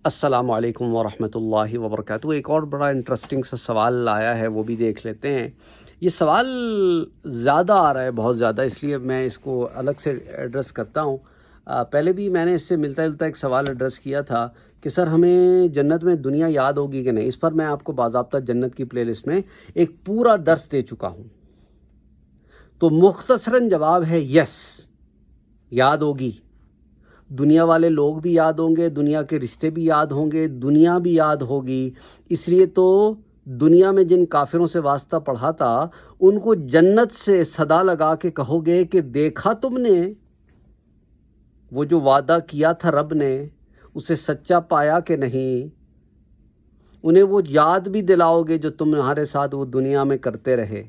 السلام علیکم ورحمۃ اللہ وبرکاتہ۔ ایک اور بڑا انٹرسٹنگ سا سوال آیا ہے، وہ بھی دیکھ لیتے ہیں۔ یہ سوال زیادہ آ رہا ہے، بہت زیادہ، اس لیے میں اس کو الگ سے ایڈریس کرتا ہوں۔ پہلے بھی میں نے اس سے ملتا جلتا ایک سوال ایڈریس کیا تھا کہ سر ہمیں جنت میں دنیا یاد ہوگی کہ نہیں۔ اس پر میں آپ کو باضابطہ جنت کی پلے لسٹ میں ایک پورا درس دے چکا ہوں۔ تو مختصراً جواب ہے یس، یاد ہوگی۔ دنیا والے لوگ بھی یاد ہوں گے، دنیا کے رشتے بھی یاد ہوں گے، دنیا بھی یاد ہوگی۔ اس لیے تو دنیا میں جن کافروں سے واسطہ پڑھا تھا ان کو جنت سے صدا لگا کے کہو گے کہ دیکھا تم نے وہ جو وعدہ کیا تھا رب نے، اسے سچا پایا کہ نہیں۔ انہیں وہ یاد بھی دلاؤ گے جو تمہارے ساتھ وہ دنیا میں کرتے رہے۔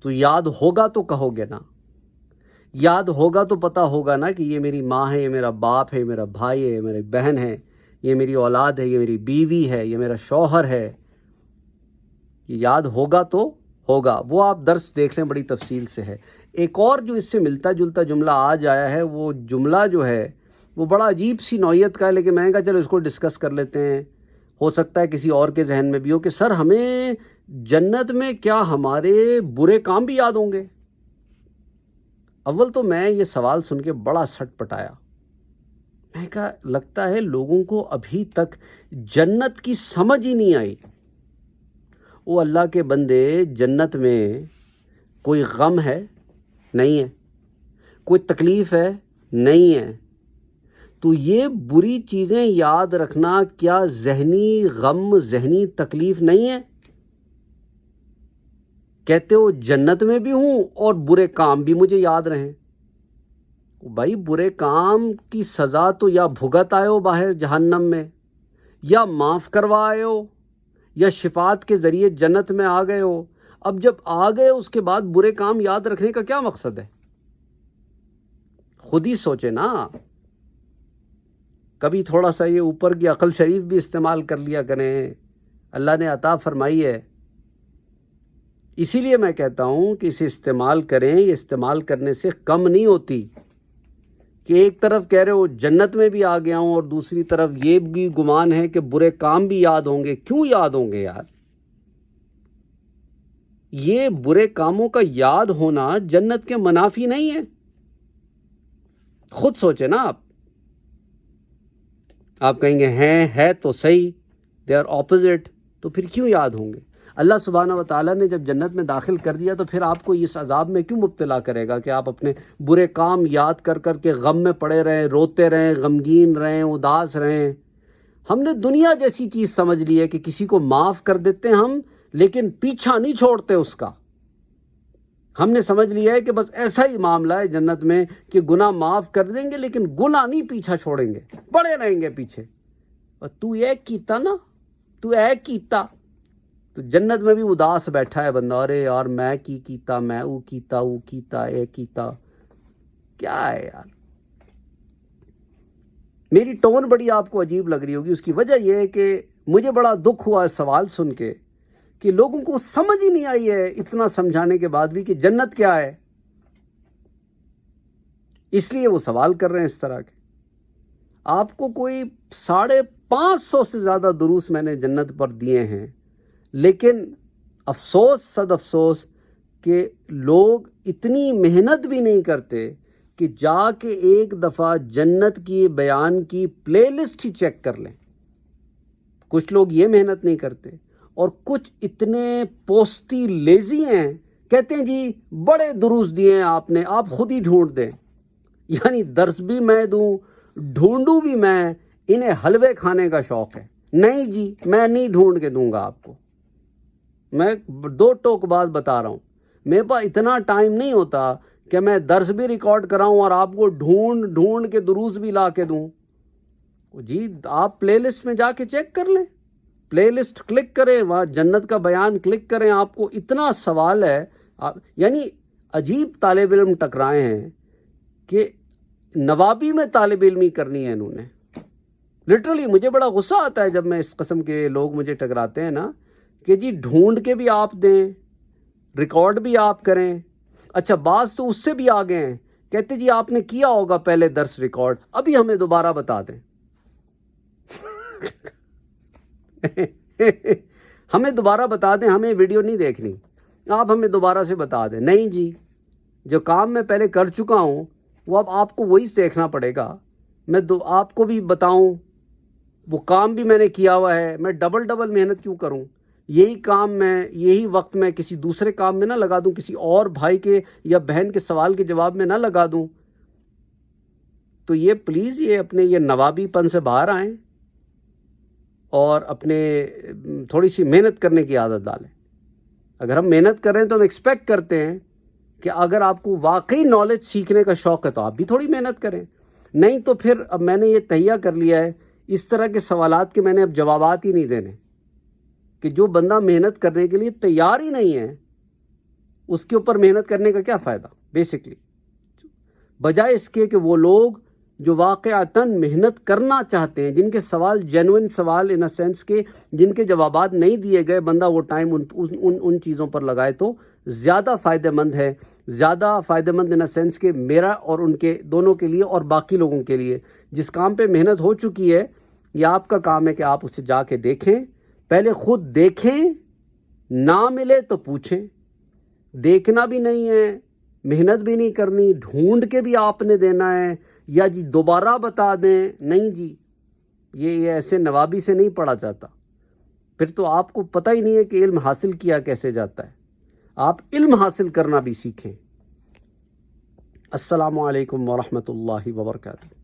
تو یاد ہوگا تو کہو گے نا، یاد ہوگا تو پتہ ہوگا نا کہ یہ میری ماں ہے، یہ میرا باپ ہے، یہ میرا بھائی ہے، یہ میری بہن ہے، یہ میری اولاد ہے، یہ میری بیوی ہے، یہ میرا شوہر ہے۔ یہ یاد ہوگا تو ہوگا۔ وہ آپ درس دیکھ لیں، بڑی تفصیل سے ہے۔ ایک اور جو اس سے ملتا جلتا جملہ آج آیا ہے، وہ جملہ جو ہے وہ بڑا عجیب سی نوعیت کا ہے، لیکن میں نے کہا چلو اس کو ڈسکس کر لیتے ہیں۔ ہو سکتا ہے کسی اور کے ذہن میں بھی ہو کہ سر ہمیں جنت میں کیا ہمارے برے کام بھی یاد ہوں گے؟ اول تو میں یہ سوال سن کے بڑا سٹ پٹایا۔ میں کہا لگتا ہے لوگوں کو ابھی تک جنت کی سمجھ ہی نہیں آئی۔ وہ اللہ کے بندے، جنت میں کوئی غم ہے؟ نہیں ہے۔ کوئی تکلیف ہے؟ نہیں ہے۔ تو یہ بری چیزیں یاد رکھنا کیا ذہنی غم، ذہنی تکلیف نہیں ہے؟ کہتے ہو جنت میں بھی ہوں اور برے کام بھی مجھے یاد رہیں۔ بھائی برے کام کی سزا تو یا بھگت آئے ہو باہر جہنم میں، یا معاف کروا آئے ہو، یا شفاعت کے ذریعے جنت میں آ گئے ہو۔ اب جب آ گئے اس کے بعد برے کام یاد رکھنے کا کیا مقصد ہے؟ خود ہی سوچے نا۔ کبھی تھوڑا سا یہ اوپر کی عقل شریف بھی استعمال کر لیا کریں، اللہ نے عطا فرمائی ہے۔ اسی لیے میں کہتا ہوں کہ اسے استعمال کریں، یہ استعمال کرنے سے کم نہیں ہوتی کہ ایک طرف کہہ رہے ہو جنت میں بھی آ گیا ہوں اور دوسری طرف یہ بھی گمان ہے کہ برے کام بھی یاد ہوں گے۔ کیوں یاد ہوں گے یار؟ یہ برے کاموں کا یاد ہونا جنت کے منافی نہیں ہے۔ خود سوچے نا آپ کہیں گے ہے تو صحیح، دے آر اپوزٹ، تو پھر کیوں یاد ہوں گے؟ اللہ سبحانہ و تعالیٰ نے جب جنت میں داخل کر دیا تو پھر آپ کو اس عذاب میں کیوں مبتلا کرے گا کہ آپ اپنے برے کام یاد کر کر کے غم میں پڑے رہیں، روتے رہیں، غمگین رہیں، اداس رہیں؟ ہم نے دنیا جیسی چیز سمجھ لی ہے کہ کسی کو معاف کر دیتے ہیں ہم، لیکن پیچھا نہیں چھوڑتے اس کا۔ ہم نے سمجھ لیا ہے کہ بس ایسا ہی معاملہ ہے جنت میں کہ گناہ معاف کر دیں گے لیکن گناہ نہیں پیچھا چھوڑیں گے، پڑے رہیں گے پیچھے۔ اور تو یہ کیتا نا، تو اے کیتا، تو جنت میں بھی اداس بیٹھا ہے بندہ، ارے یار میں کیتا، میں او کیتا، اے کیتا، کیا ہے یار؟ میری ٹون بڑی آپ کو عجیب لگ رہی ہوگی، اس کی وجہ یہ ہے کہ مجھے بڑا دکھ ہوا اس سوال سن کے کہ لوگوں کو سمجھ ہی نہیں آئی ہے، اتنا سمجھانے کے بعد بھی، کہ جنت کیا ہے۔ اس لیے وہ سوال کر رہے ہیں اس طرح کے۔ آپ کو کوئی 550 سے زیادہ دروس میں نے جنت پر دیے ہیں، لیکن افسوس صد افسوس کہ لوگ اتنی محنت بھی نہیں کرتے کہ جا کے ایک دفعہ جنت کی بیان کی پلے لسٹ ہی چیک کر لیں۔ کچھ لوگ یہ محنت نہیں کرتے، اور کچھ اتنے پوستی لیزی ہیں، کہتے ہیں جی بڑے دروس دیے ہیں آپ نے، آپ خود ہی ڈھونڈ دیں۔ یعنی درس بھی میں دوں، ڈھونڈوں بھی میں، انہیں حلوے کھانے کا شوق ہے۔ نہیں جی میں نہیں ڈھونڈ کے دوں گا آپ کو، میں 2 ٹوک بعد بتا رہا ہوں، میرے پاس اتنا ٹائم نہیں ہوتا کہ میں درس بھی ریکارڈ کراؤں اور آپ کو ڈھونڈ کے دروس بھی لا کے دوں۔ جی آپ پلے لسٹ میں جا کے چیک کر لیں، پلے لسٹ کلک کریں، وہاں جنت کا بیان کلک کریں، آپ کو اتنا سوال ہے۔ یعنی عجیب طالب علم ٹکرائے ہیں کہ نوابی میں طالب علمی کرنی ہے انہوں نے۔ لٹرلی مجھے بڑا غصہ آتا ہے جب میں اس قسم کے لوگ مجھے ٹکراتے ہیں نا، کہ جی ڈھونڈ کے بھی آپ دیں، ریکارڈ بھی آپ کریں۔ اچھا بعض تو اس سے بھی آگے ہیں، کہتے جی آپ نے کیا ہوگا پہلے درس ریکارڈ، ابھی ہمیں دوبارہ بتا دیں۔ ہمیں دوبارہ بتا دیں، ہمیں ویڈیو نہیں دیکھنی، آپ ہمیں دوبارہ سے بتا دیں۔ نہیں جی، جو کام میں پہلے کر چکا ہوں وہ اب آپ کو وہی دیکھنا پڑے گا۔ میں آپ کو بھی بتاؤں، وہ کام بھی میں نے کیا ہوا ہے، میں ڈبل محنت کیوں کروں؟ یہی کام میں، یہی وقت میں کسی دوسرے کام میں نہ لگا دوں، کسی اور بھائی کے یا بہن کے سوال کے جواب میں نہ لگا دوں؟ تو یہ پلیز یہ اپنے یہ نوابی پن سے باہر آئیں اور اپنے تھوڑی سی محنت کرنے کی عادت ڈالیں۔ اگر ہم محنت کریں تو ہم ایکسپیکٹ کرتے ہیں کہ اگر آپ کو واقعی نالج سیکھنے کا شوق ہے تو آپ بھی تھوڑی محنت کریں۔ نہیں تو پھر اب میں نے یہ تہیہ کر لیا ہے اس طرح کے سوالات کے میں نے اب جوابات ہی نہیں دینے، کہ جو بندہ محنت کرنے کے لیے تیار ہی نہیں ہے اس کے اوپر محنت کرنے کا کیا فائدہ بیسکلی، بجائے اس کے کہ وہ لوگ جو واقعتاً محنت کرنا چاہتے ہیں، جن کے سوال جینوئن سوال ان سینس کے، جن کے جوابات نہیں دیے گئے، بندہ وہ ٹائم ان چیزوں پر لگائے تو زیادہ فائدہ مند ہے، زیادہ فائدہ مند ان سینس کہ میرا اور ان کے دونوں کے لیے اور باقی لوگوں کے لیے۔ جس کام پہ محنت ہو چکی ہے یہ آپ کا کام ہے کہ آپ اسے جا کے دیکھیں، پہلے خود دیکھیں، نہ ملے تو پوچھیں۔ دیکھنا بھی نہیں ہے، محنت بھی نہیں کرنی، ڈھونڈ کے بھی آپ نے دینا ہے یا جی دوبارہ بتا دیں، نہیں جی، یہ ایسے نوابی سے نہیں پڑھا جاتا۔ پھر تو آپ کو پتہ ہی نہیں ہے کہ علم حاصل کیا کیسے جاتا ہے۔ آپ علم حاصل کرنا بھی سیکھیں۔ السلام علیکم ورحمۃ اللہ وبرکاتہ۔